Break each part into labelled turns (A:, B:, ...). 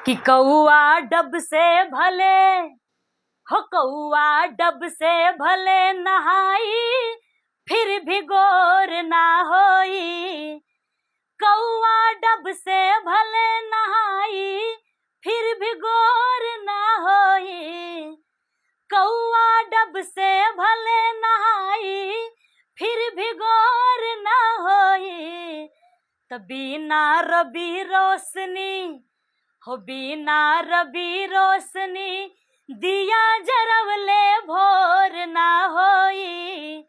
A: कि कौआ डब से भले हो, कौआ डब से भले नहाई फिर भी गोर ना होई। कौआ डब से भले नहाई फिर भी गोर ना होई। कौआ डब से भले नहाई फिर भी गोर ना होई। त बिना रबी रोशनी हो, बिना रबी रोशनी दिया जरवले भोर ना होई।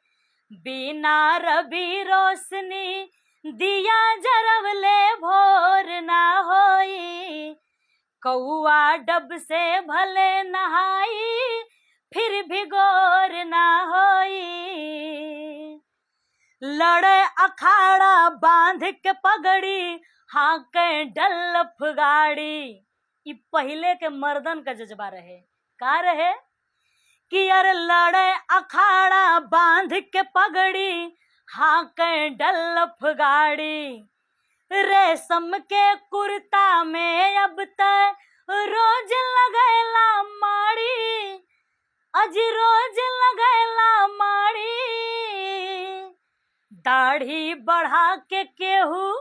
A: बिना रबी रोशनी दिया जरवले भोर ना होई। कौआ डब से भले नहाई फिर भी गोर ना होई। लड़े अखाड़ा बांध के पगड़ी, हाके डल्लफ गाड़ी। ई पहले के मर्दन का जज्बा रहे। का रहे कि यार लड़े अखाड़ा बांध के पगड़ी, हाके डल्लफ गाड़ी। रेशम के कुर्ता में अब तक रोज लगैला माड़ी, अज रोज लगैला माड़ी। दाढ़ी बढ़ा के केहू,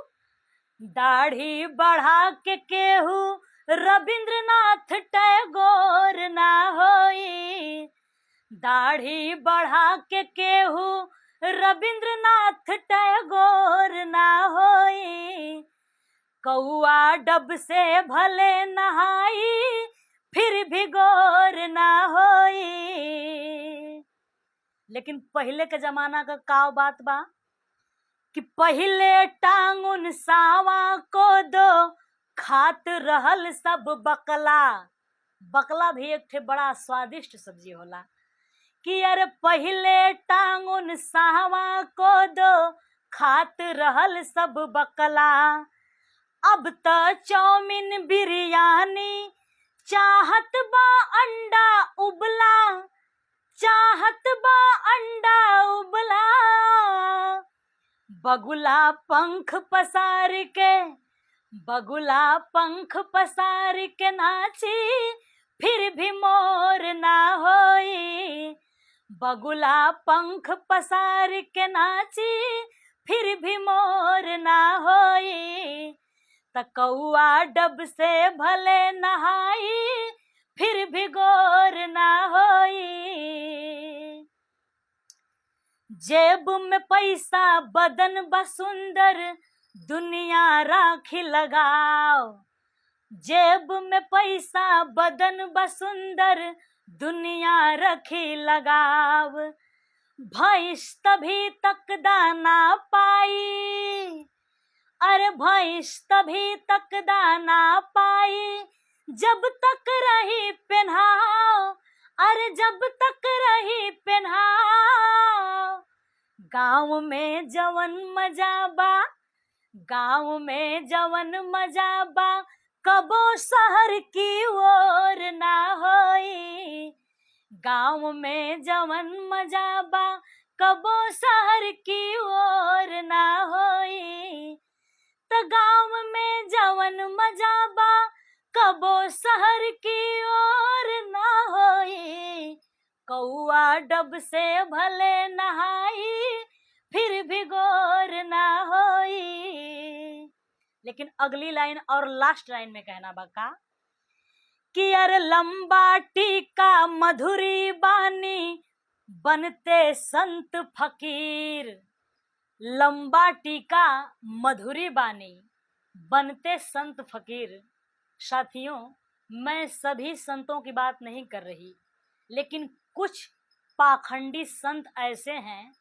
A: दाढ़ी बढ़ा के केहू रविंद्रनाथ टैगोर ना होई। दाढ़ी बढ़ा के केहू रविंद्रनाथ टैगोर ना होई। कौआ डब से भले नहाई फिर भी गोर ना होई। लेकिन पहले के जमाना का का बात बा कि पहले टांगुन सावा को दो खात रहल सब बकला। बकला भी एक ठे बड़ा स्वादिष्ट सब्जी होला। कि अरे पहले टांगुन सावा को दो खात रहल सब बकला। अब तो चौमिन बिरयानी चाहत बा अंडा उबला, चाहत बा अंडा उबला। बगुला पंख पसार के, बगुला पंख पसार के नाची फिर भी मोर ना होई। बगुला पंख पसार के नाची फिर भी मोर ना होई। त कौआ डब से भले नहाई फिर भी गोर ना होई। जेब में पैसा बदन बसुंदर दुनिया राखी लगाओ। जेब में पैसा बदन बसुंदर दुनिया रखी लगाव। भैंस तभी तक दाना पाई, अरे भैंस तभी तक दाना पाई जब तक रही पेन्हाओ, अरे जब तक रही पेन्हाओ। गाँव में जवन मजा बा, गाँव में जवन मजा बा कबो शहर की ओर ना होई। गाँव में जवन मजा बा कबो शहर की ओर ना होई। त गाँव में जवन मजा बा कबो शहर की ओर ना होई। कौआ डब से भले नहाई फिर भी गोर ना होई। लेकिन अगली लाइन और लास्ट लाइन में कहना बका कि अरे लंबा टीका मधुरी बानी बनते संत फकीर। लंबा टीका मधुरी बानी बनते संत फकीर। साथियों, मैं सभी संतों की बात नहीं कर रही, लेकिन कुछ पाखंडी संत ऐसे हैं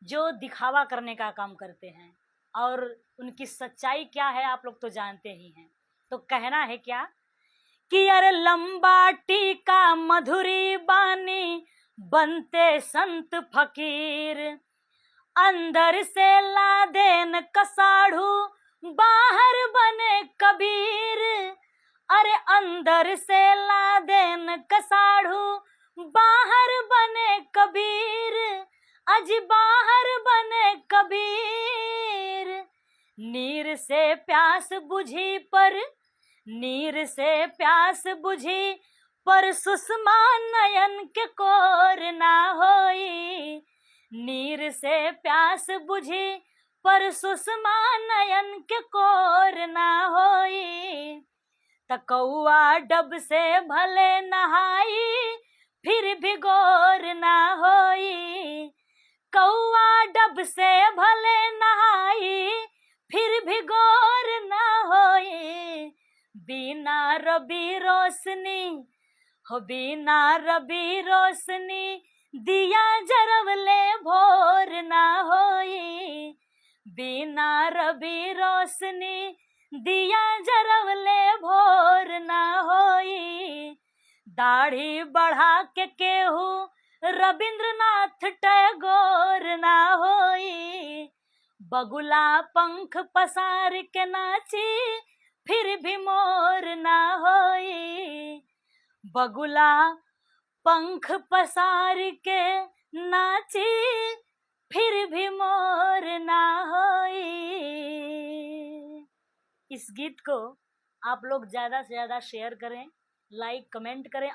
A: जो दिखावा करने का काम करते हैं, और उनकी सच्चाई क्या है आप लोग तो जानते ही हैं। तो कहना है क्या कि अरे लंबा टीका मधुरी बानी बनते संत फकीर। अंदर से लादेन कसाढ़ू बाहर बने कबीर। अरे अंदर से लादेन कसाढ़ू बाहर बने कबीर, अज बाहर बने कबीर। नीर से प्यास बुझी पर, नीर से प्यास बुझी पर सुषमा नयन के कोर ना होई। नीर से प्यास बुझी पर सुषमा नयन के कोर ना होई। त कौआ डब से भले नहाई फिर भी गौर ना होई। कौआ डब से भले नहाई फिर भी गौर ना होई। बिना रबी रोशनी हो बिना रबी रोशनी दिया जरवले भोर ना होई। बिना रबी रोशनी दिया जरवले भोर ना होई। दाढ़ी बढ़ा के केहू रविंद्रनाथ टैगोर ना होई। बगुला पंख पसार के नाची फिर भी मोर ना होई। बगुला पंख पसार के नाची फिर भी मोर ना होई। इस गीत को आप लोग ज्यादा से ज्यादा शेयर करें, लाइक कमेंट करें।